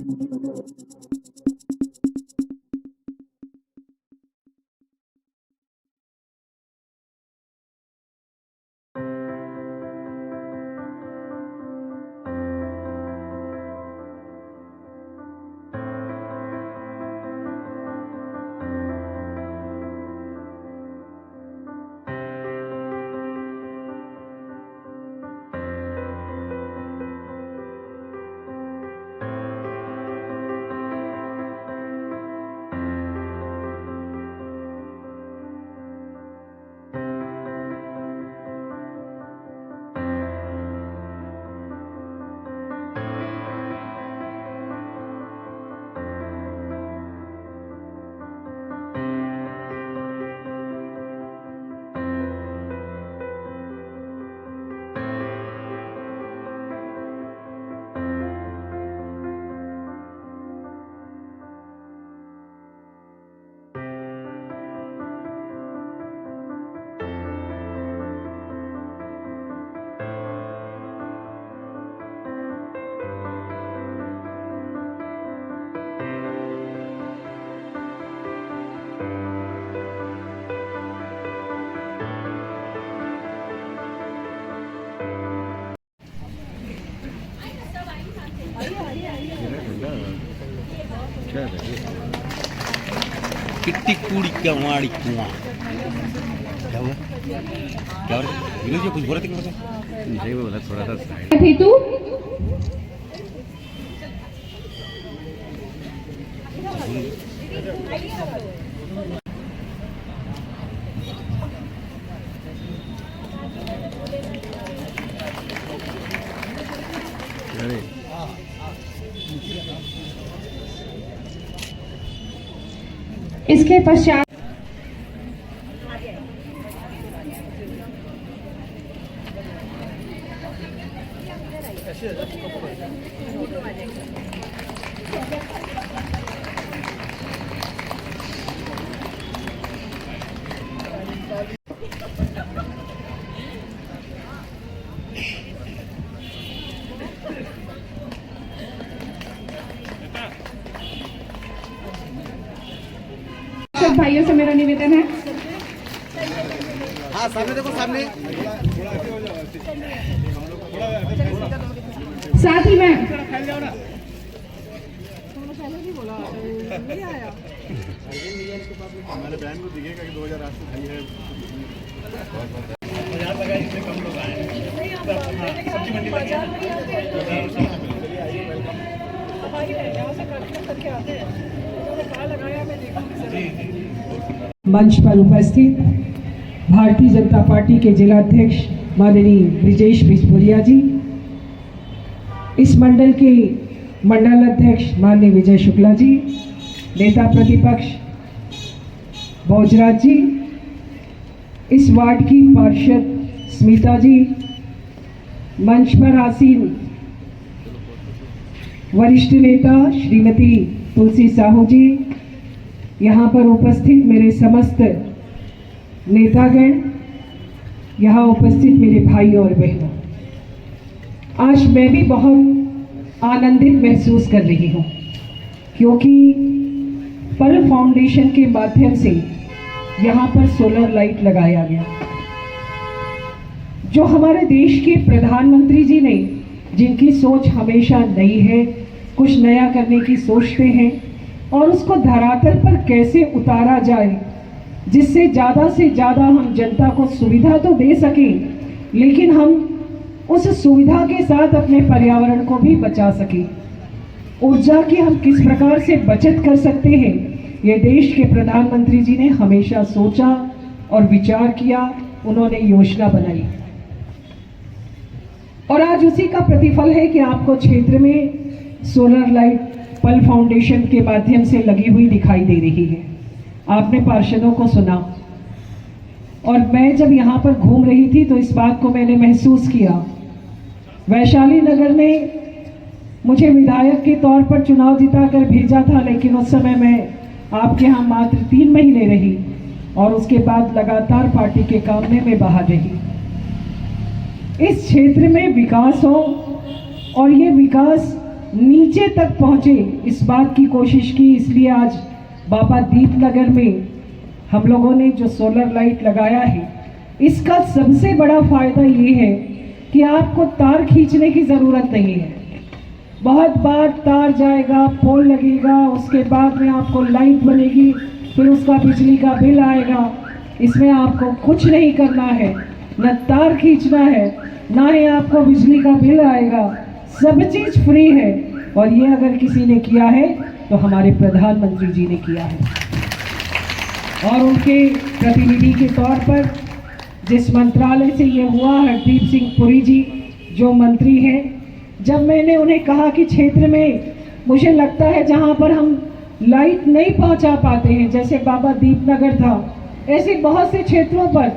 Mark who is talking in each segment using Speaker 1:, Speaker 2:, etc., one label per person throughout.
Speaker 1: Kitty कूड़ी क्या माड़ी कुआं क्या हुआ विनोद जी कुछ बोला थे नहीं बोला थोड़ा सा साइड
Speaker 2: थी तू इसके पश्चात भाइयों से मेरा निवेदन है,
Speaker 3: हाँ सामने देखो, सामने
Speaker 2: साथ ही में
Speaker 3: हमारे बहन को दिखेगा कि 2008 से खाली है। कम लोग आए सब्जी मंडी
Speaker 4: मंच पर उपस्थित भारतीय जनता पार्टी के जिलाध्यक्ष माननीय ब्रिजेश बिस्पुरिया जी, इस मंडल के मंडल अध्यक्ष माननीय विजय शुक्ला जी, नेता प्रतिपक्ष भोजराज जी, इस वार्ड की पार्षद स्मिता जी, मंच पर आसीन वरिष्ठ नेता श्रीमती तुलसी साहू जी, यहाँ पर उपस्थित मेरे समस्त नेतागण, यहाँ उपस्थित मेरे भाई और बहनों, आज मैं भी बहुत आनंदित महसूस कर रही हूँ क्योंकि पल फाउंडेशन के माध्यम से यहाँ पर सोलर लाइट लगाया गया। जो हमारे देश के प्रधानमंत्री जी ने, जिनकी सोच हमेशा नई है, कुछ नया करने की सोचते हैं और उसको धरातल पर कैसे उतारा जाए जिससे ज़्यादा से ज़्यादा हम जनता को सुविधा तो दे सकें लेकिन हम उस सुविधा के साथ अपने पर्यावरण को भी बचा सकें। ऊर्जा की हम किस प्रकार से बचत कर सकते हैं, ये देश के प्रधानमंत्री जी ने हमेशा सोचा और विचार किया, उन्होंने योजना बनाई और आज उसी का प्रतिफल है कि आपको क्षेत्र में सोलर लाइट पल फाउंडेशन के माध्यम से लगी हुई दिखाई दे रही है। आपने पार्षदों को सुना और मैं जब यहाँ पर घूम रही थी तो इस बात को मैंने महसूस किया। वैशाली नगर ने मुझे विधायक के तौर पर चुनाव जिताकर भेजा था, लेकिन उस समय मैं आपके यहाँ मात्र 3 महीने रही और उसके बाद लगातार पार्टी के काम में मैं बाहर रही। इस क्षेत्र में विकास हो और ये विकास नीचे तक पहुंचे, इस बात की कोशिश की। इसलिए आज बाबा दीपनगर में हम लोगों ने जो सोलर लाइट लगाया है, इसका सबसे बड़ा फायदा ये है कि आपको तार खींचने की ज़रूरत नहीं है। बहुत बार तार जाएगा, पोल लगेगा, उसके बाद में आपको लाइट बनेगी, फिर उसका बिजली का बिल आएगा। इसमें आपको कुछ नहीं करना है, न तार खींचना है, ना ही आपको बिजली का बिल आएगा, सब चीज़ फ्री है। और ये अगर किसी ने किया है तो हमारे प्रधानमंत्री जी ने किया है। और उनके प्रतिनिधि के तौर पर जिस मंत्रालय से ये हुआ, हरदीप सिंह पुरी जी जो मंत्री हैं, जब मैंने उन्हें कहा कि क्षेत्र में मुझे लगता है जहाँ पर हम लाइट नहीं पहुँचा पाते हैं, जैसे बाबा दीपनगर था, ऐसे बहुत से क्षेत्रों पर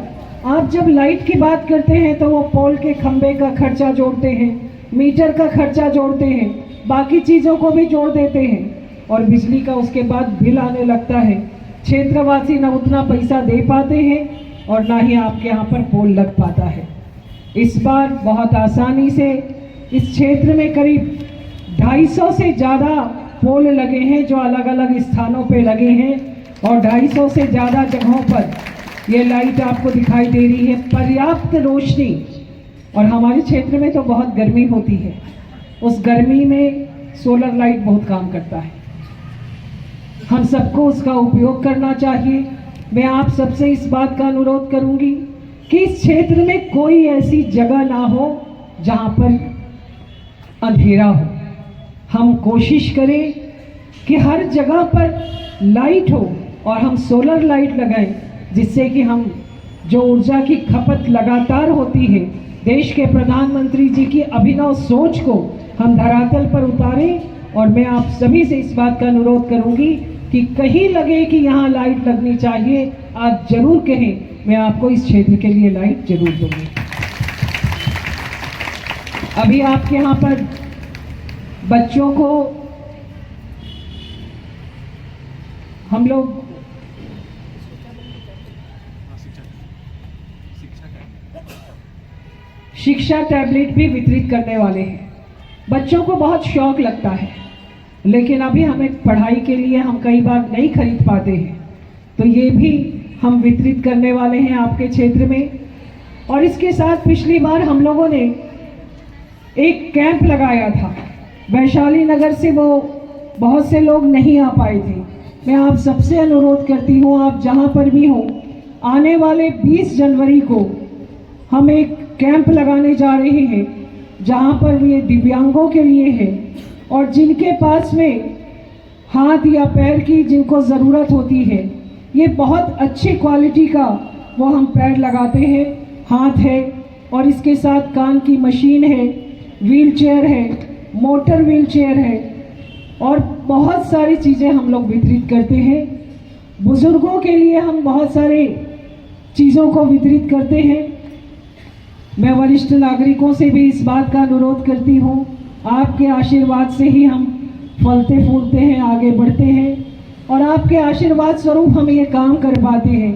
Speaker 4: आप जब लाइट की बात करते हैं तो वो पोल के खंबे का खर्चा जोड़ते हैं, मीटर का खर्चा जोड़ते हैं, बाकी चीज़ों को भी जोड़ देते हैं और बिजली का उसके बाद बिल आने लगता है। क्षेत्रवासी न उतना पैसा दे पाते हैं और ना ही आपके यहाँ पर पोल लग पाता है। इस बार बहुत आसानी से इस क्षेत्र में करीब 250 से ज़्यादा पोल लगे हैं जो अलग अलग स्थानों पे लगे हैं और 250 से ज़्यादा जगहों पर ये लाइट आपको दिखाई दे रही है। पर्याप्त रोशनी, और हमारे क्षेत्र में तो बहुत गर्मी होती है, उस गर्मी में सोलर लाइट बहुत काम करता है। हम सबको उसका उपयोग करना चाहिए। मैं आप सबसे इस बात का अनुरोध करूंगी कि इस क्षेत्र में कोई ऐसी जगह ना हो जहां पर अंधेरा हो। हम कोशिश करें कि हर जगह पर लाइट हो और हम सोलर लाइट लगाएं, जिससे कि हम जो ऊर्जा की खपत लगातार होती है, देश के प्रधानमंत्री जी की अभिनव सोच को हम धरातल पर उतारें। और मैं आप सभी से इस बात का अनुरोध करूंगी कि कहीं लगे कि यहाँ लाइट लगनी चाहिए, आप जरूर कहें, मैं आपको इस क्षेत्र के लिए लाइट जरूर दूंगी। अभी आपके यहाँ पर बच्चों को हम लोग शिक्षा टैबलेट भी वितरित करने वाले हैं। बच्चों को बहुत शौक लगता है, लेकिन अभी हमें पढ़ाई के लिए हम कई बार नहीं खरीद पाते हैं, तो ये भी हम वितरित करने वाले हैं आपके क्षेत्र में। और इसके साथ पिछली बार हम लोगों ने एक कैंप लगाया था वैशाली नगर से, वो बहुत से लोग नहीं आ पाए थे। मैं आप सबसे अनुरोध करती हूँ, आप जहाँ पर भी हों, आने वाले 20 जनवरी को हम एक कैंप लगाने जा रहे हैं, जहाँ पर ये दिव्यांगों के लिए है और जिनके पास में हाथ या पैर की जिनको ज़रूरत होती है, ये बहुत अच्छी क्वालिटी का वो हम पैड लगाते हैं, हाथ है और इसके साथ कान की मशीन है, व्हील चेयर है, मोटर व्हील चेयर है और बहुत सारी चीज़ें हम लोग वितरित करते हैं। बुज़ुर्गों के लिए हम बहुत सारे चीज़ों को वितरित करते हैं। मैं वरिष्ठ नागरिकों से भी इस बात का अनुरोध करती हूँ, आपके आशीर्वाद से ही हम फलते फूलते हैं, आगे बढ़ते हैं और आपके आशीर्वाद स्वरूप हम ये काम कर पाते हैं।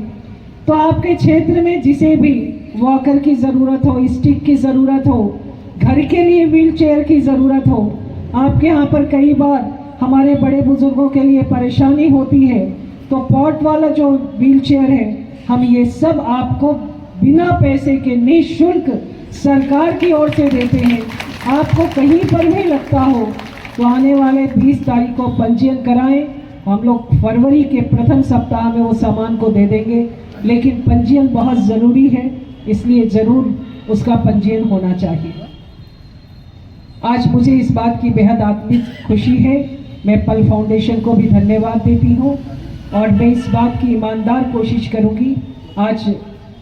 Speaker 4: तो आपके क्षेत्र में जिसे भी वॉकर की ज़रूरत हो, स्टिक की ज़रूरत हो, घर के लिए व्हील चेयर की ज़रूरत हो, आपके यहाँ पर कई बार हमारे बड़े बुजुर्गों के लिए परेशानी होती है, तो पॉट वाला जो व्हील चेयर है, हम ये सब आपको बिना पैसे के निःशुल्क सरकार की ओर से देते हैं। आपको कहीं पर भी लगता हो तो आने वाले 20 तारीख को पंजीयन कराएं। हम लोग फरवरी के प्रथम सप्ताह में वो सामान को दे देंगे, लेकिन पंजीयन बहुत ज़रूरी है, इसलिए ज़रूर उसका पंजीयन होना चाहिए। आज मुझे इस बात की बेहद आत्मिक खुशी है। मैं पल फाउंडेशन को भी धन्यवाद देती हूँ और मैं इस बात की ईमानदार कोशिश करूँगी। आज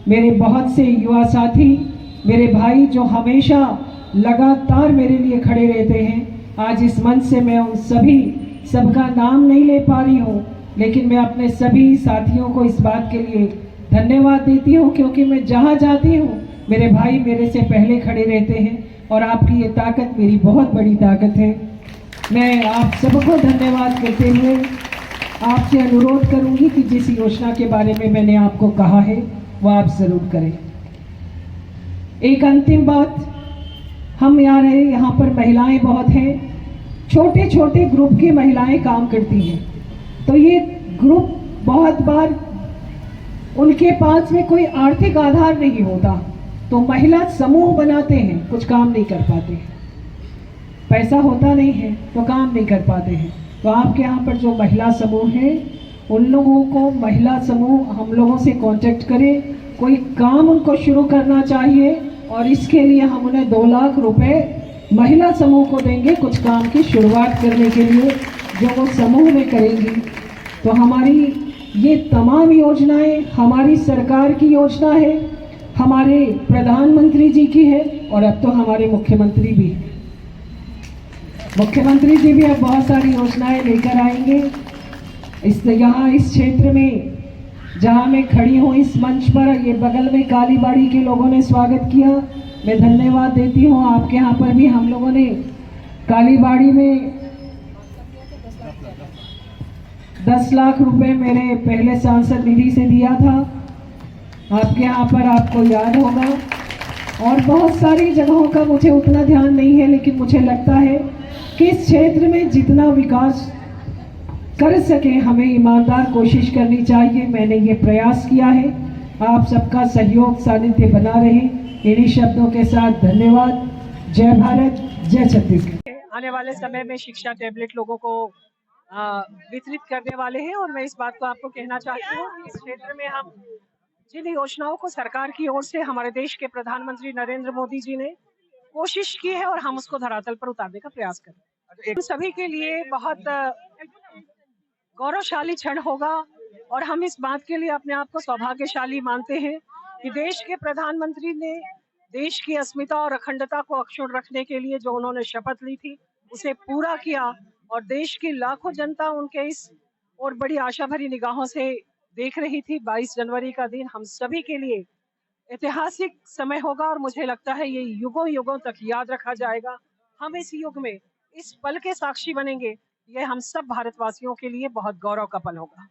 Speaker 4: मेरे बहुत से युवा साथी, मेरे भाई जो हमेशा लगातार मेरे लिए खड़े रहते हैं, आज इस मंच से मैं उन सबका नाम नहीं ले पा रही हूँ, लेकिन मैं अपने सभी साथियों को इस बात के लिए धन्यवाद देती हूँ, क्योंकि मैं जहाँ जाती हूँ मेरे भाई मेरे से पहले खड़े रहते हैं और आपकी ये ताकत मेरी बहुत बड़ी ताकत है। मैं आप सबको धन्यवाद करते हुए आपसे अनुरोध करूँगी कि जिस योजना के बारे में मैंने आपको कहा है वो आप ज़रूर करें। एक अंतिम बात, हम यहाँ पर महिलाएं बहुत हैं, छोटे छोटे ग्रुप की महिलाएं काम करती हैं। तो ये ग्रुप बहुत बार उनके पास में कोई आर्थिक आधार नहीं होता, तो महिला समूह बनाते हैं, कुछ काम नहीं कर पाते, पैसा होता नहीं है तो काम नहीं कर पाते हैं। तो आपके यहाँ पर जो महिला समूह है, उन लोगों को महिला समूह हम लोगों से कांटेक्ट करें, कोई काम उनको शुरू करना चाहिए और इसके लिए हम उन्हें 2 लाख रुपए महिला समूह को देंगे कुछ काम की शुरुआत करने के लिए, जो वो समूह में करेंगी। तो हमारी ये तमाम योजनाएं हमारी सरकार की योजना है, हमारे प्रधानमंत्री जी की है और अब तो हमारे मुख्यमंत्री भी हैं। मुख्यमंत्री जी भी अब बहुत सारी योजनाएं लेकर आएंगे। यहाँ इस क्षेत्र में जहाँ मैं खड़ी हूँ इस मंच पर, ये बगल में कालीबाड़ी के लोगों ने स्वागत किया, मैं धन्यवाद देती हूँ। आपके यहाँ पर भी हम लोगों ने कालीबाड़ी में 10 लाख रुपए मेरे पहले सांसद निधि से दिया था, आपके यहाँ पर आपको याद होगा। और बहुत सारी जगहों का मुझे उतना ध्यान नहीं है, लेकिन मुझे लगता है कि इस क्षेत्र में जितना विकास कर सके हमें ईमानदार कोशिश करनी चाहिए। मैंने ये प्रयास किया है, आप सबका सहयोग सानिध्य बना रहे। इन्हीं शब्दों के साथ धन्यवाद। जय भारत, जय छत्तीसगढ़।
Speaker 5: आने वाले समय में शिक्षा टैबलेट लोगों को वितरित करने वाले हैं और मैं इस बात को आपको कहना चाहती हूँ कि इस क्षेत्र में हम जिन योजनाओं को सरकार की ओर से हमारे देश के प्रधानमंत्री नरेंद्र मोदी जी ने कोशिश की है और हम उसको धरातल पर उतारने का प्रयास कर रहे हैं। सभी के लिए बहुत गौरवशाली क्षण होगा और हम इस बात के लिए अपने आप को सौभाग्यशाली मानते हैं कि देश के प्रधानमंत्री ने देश की अस्मिता और अखंडता को अक्षुण्ण रखने के लिए जो उन्होंने शपथ ली थी उसे पूरा किया और देश की लाखों जनता उनके इस और बड़ी आशा भरी निगाहों से देख रही थी। 22 जनवरी का दिन हम सभी के लिए ऐतिहासिक समय होगा और मुझे लगता है ये युगों युगों तक याद रखा जाएगा। हम इस युग में इस पल के साक्षी बनेंगे, ये हम सब भारतवासियों के लिए बहुत गौरव का पल होगा।